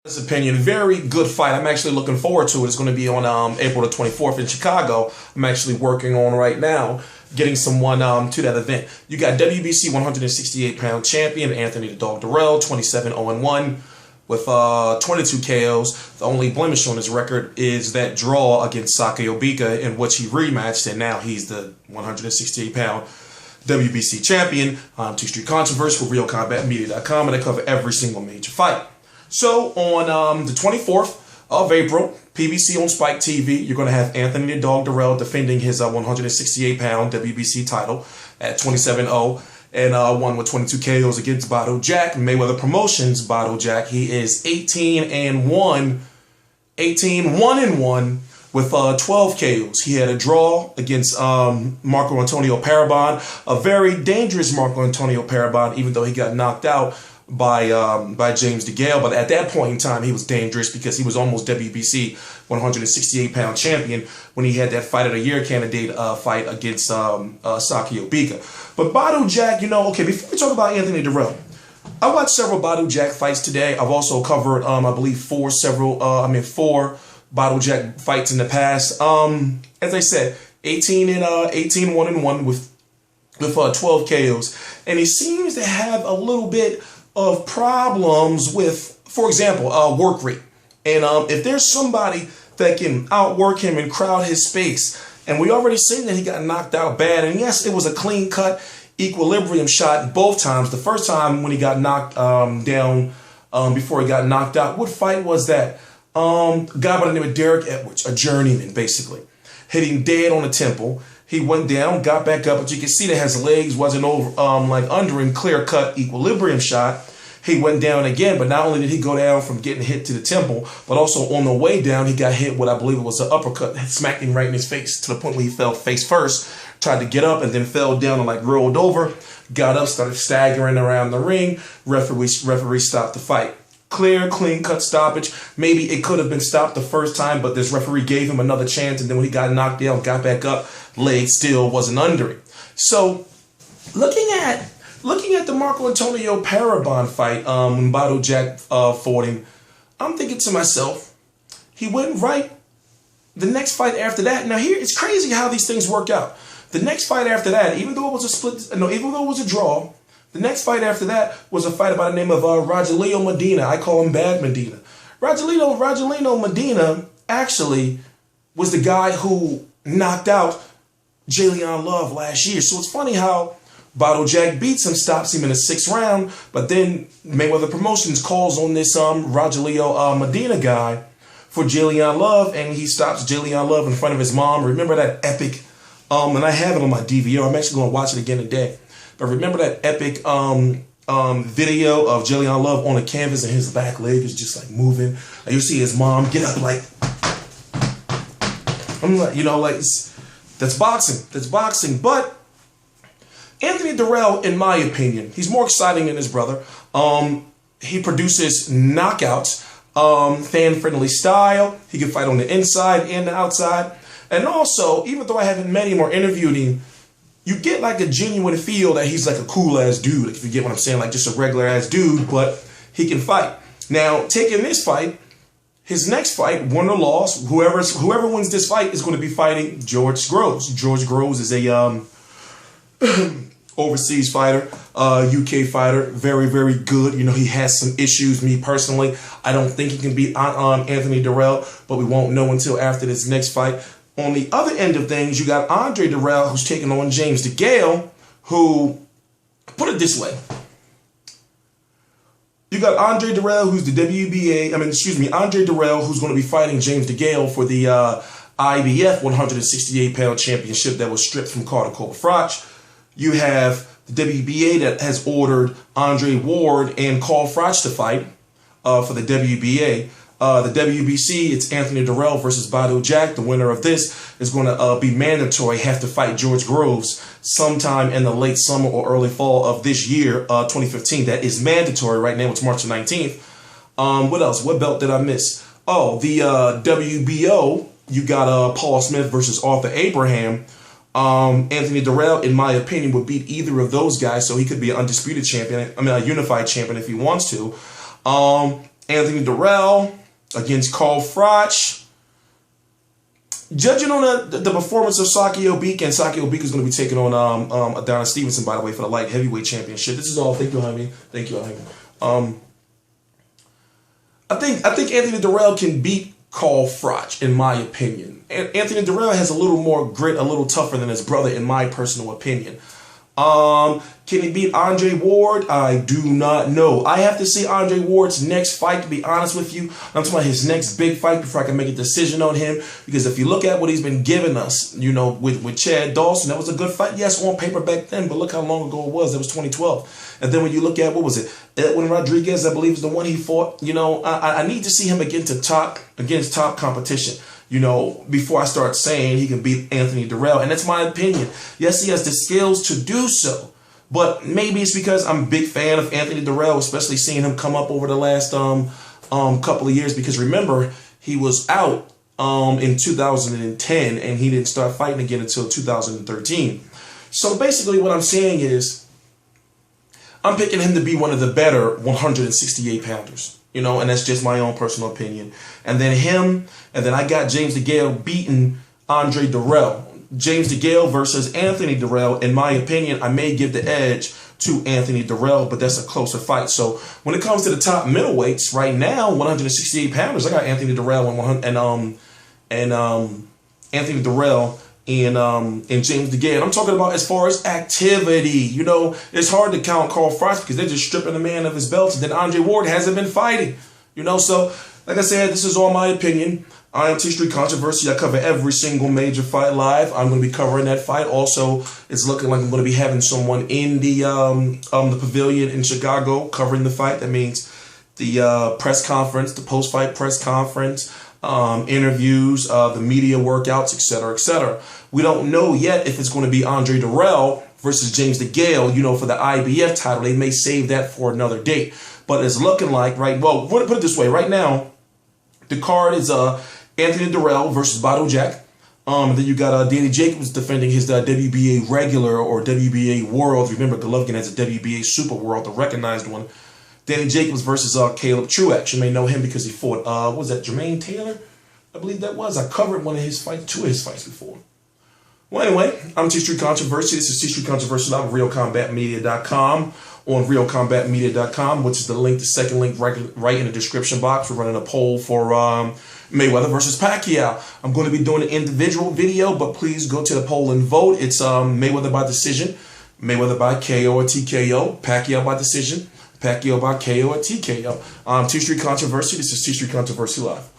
His opinion, very good fight. I'm actually looking forward to it. It's going to be on April the 24th in Chicago. I'm actually working on right now getting someone to that event. You got WBC 168-pound champion Anthony the Dog Dirrell, 27-0-1 with 22 KOs. The only blemish on his record is that draw against Saki Obika, in which he rematched, and now he's the 168-pound WBC champion. Two Street Controversy for RealCombatMedia.com, and they cover every single major fight. So on the 24th of April, PBC on Spike TV, you're going to have Anthony the Dog Dirrell defending his 168-pound WBC title at 27-0 and 1 with 22 KOs against Badou Jack. Mayweather Promotions, Badou Jack. He is 18-1 with 12 KOs. He had a draw against Marco Antonio Parabon, a very dangerous Marco Antonio Parabon, even though he got knocked out by James DeGale. But at that point in time, he was dangerous because he was almost WBC 168-pound champion when he had that Fight of the Year candidate fight against Saki Obika. But Badou Jack, okay, before we talk about Anthony Dirrell, I watched several Badou Jack fights today. I've also covered, I believe, four Badou Jack fights in the past. As I said, 18-1-1 with 12 KOs, and he seems to have a little bit of problems with, for example, work rate. And if there's somebody that can outwork him and crowd his space, and we already seen that he got knocked out bad, and yes, it was a clean cut equilibrium shot both times. The first time when he got knocked down before he got knocked out, what fight was that? A guy by the name of Derek Edwards, a journeyman, basically, hit him dead on the temple. He went down, got back up, but you can see that his legs wasn't over, like under him, clear-cut equilibrium shot. He went down again, but not only did he go down from getting hit to the temple, but also on the way down, he got hit with, I believe it was an uppercut, smacked him right in his face to the point where he fell face first, tried to get up and then fell down and like rolled over, got up, started staggering around the ring. Referee stopped the fight. Clear, clean-cut stoppage. Maybe it could have been stopped the first time, but this referee gave him another chance, and then when he got knocked down, got back up, leg still wasn't under him. So, looking at the Marco Antonio Parabon fight, when Badou Jack fought him, I'm thinking to myself, he went right. The next fight after that, now here, it's crazy how these things work out. The next fight after that, even though it was a draw, the next fight after that was a fighter by the name of Rogelio Medina. I call him Bad Medina. Rogelio Medina actually was the guy who knocked out J'Leon Love last year. So it's funny how Badou Jack beats him, stops him in the 6th round, but then Mayweather Promotions calls on this Rogelio Medina guy for J'Leon Love, and he stops J'Leon Love in front of his mom. Remember that epic, and I have it on my DVR. I'm actually going to watch it again today. But remember that epic video of J'Leon Love on the canvas and his back leg is just like moving. Like you see his mom get up like, I'm like, that's boxing. That's boxing. But Anthony Dirrell, in my opinion, he's more exciting than his brother. He produces knockouts, fan-friendly style. He can fight on the inside and the outside. And also, even though I haven't met him or interviewed him, you get like a genuine feel that he's like a cool-ass dude, if you get what I'm saying, like just a regular-ass dude, but he can fight. Now, taking this fight, his next fight, win or loss, whoever wins this fight is going to be fighting George Groves. George Groves is a overseas fighter, UK fighter, very, very good. He has some issues. Me personally, I don't think he can beat Anthony Dirrell, but we won't know until after this next fight. On the other end of things, you got Andre Dirrell, who's taking on James DeGale, who, put it this way, you got Andre Dirrell, who's the Andre Dirrell, who's going to be fighting James DeGale for the IBF 168-pound championship that was stripped from Carl Froch. You have the WBA that has ordered Andre Ward and Carl Froch to fight for the WBA. The WBC, it's Anthony Dirrell versus Badou Jack. The winner of this is going to be mandatory, have to fight George Groves sometime in the late summer or early fall of this year, 2015. That is mandatory right now. It's March the 19th. What else? What belt did I miss? Oh, the WBO, you got Paul Smith versus Arthur Abraham. Anthony Dirrell, in my opinion, would beat either of those guys, so he could be an undisputed champion. A unified champion if he wants to. Anthony Dirrell against Carl Froch. Judging on the performance of Saki Obika, and Saki Obika is going to be taking on Adonis Stevenson, by the way, for the light heavyweight championship. This is all. Thank you, Jaime. Thank you, Jaime. I think Anthony Dirrell can beat Carl Froch, in my opinion. And Anthony Dirrell has a little more grit, a little tougher than his brother, in my personal opinion. Can he beat Andre Ward? I do not know. I have to see Andre Ward's next fight, to be honest with you. I'm talking about his next big fight before I can make a decision on him. Because if you look at what he's been giving us, you know, with Chad Dawson, that was a good fight. Yes, on paper back then, but look how long ago it was. That was 2012. And then when you look at, what was it? Edwin Rodriguez, I believe, is the one he fought. You know, I need to see him against top competition, you know, before I start saying he can beat Anthony Dirrell. And that's my opinion. Yes, he has the skills to do so. But maybe it's because I'm a big fan of Anthony Dirrell, especially seeing him come up over the last couple of years. Because remember, he was out in 2010, and he didn't start fighting again until 2013. So basically what I'm saying is I'm picking him to be one of the better 168 pounders. You know, and that's just my own personal opinion. And then him, and then I got James DeGale beating Andre Dirrell. James DeGale versus Anthony Dirrell, in my opinion, I may give the edge to Anthony Dirrell, but that's a closer fight. So when it comes to the top middleweights, right now, 168 pounders, I got Anthony Dirrell and Anthony Dirrell and James DeGale. I'm talking about as far as activity. You know, it's hard to count Carl Froch because they're just stripping the man of his belt, and then Andre Ward hasn't been fighting. You know, so like I said, this is all my opinion. I am T Street Controversy. I cover every single major fight live. I'm going to be covering that fight. Also, it's looking like I'm going to be having someone in the pavilion in Chicago covering the fight. That means the press conference, the post-fight press conference, interviews, the media workouts, etc., etc. We don't know yet if it's going to be Andre Dirrell versus James DeGale, you know, for the IBF title. They may save that for another date. But it's looking like, right, well, put it this way. Right now, the card is Anthony Dirrell versus Badou Jack. Then you got Danny Jacobs defending his WBA regular or WBA World. Remember, Golovkin has a WBA Super World, the recognized one. Danny Jacobs versus Caleb Truax. You may know him because he fought, what was that, Jermaine Taylor? I believe that was. I covered two of his fights before. Well, anyway, I'm T Street Controversy. This is T Street Controversy live on RealCombatMedia.com. On RealCombatMedia.com, which is the link, the second link right in the description box. We're running a poll for Mayweather versus Pacquiao. I'm going to be doing an individual video, but please go to the poll and vote. It's Mayweather by decision, Mayweather by KO or TKO, Pacquiao by decision, Pacquiao by KO or TKO. T Street Controversy. This is T Street Controversy live.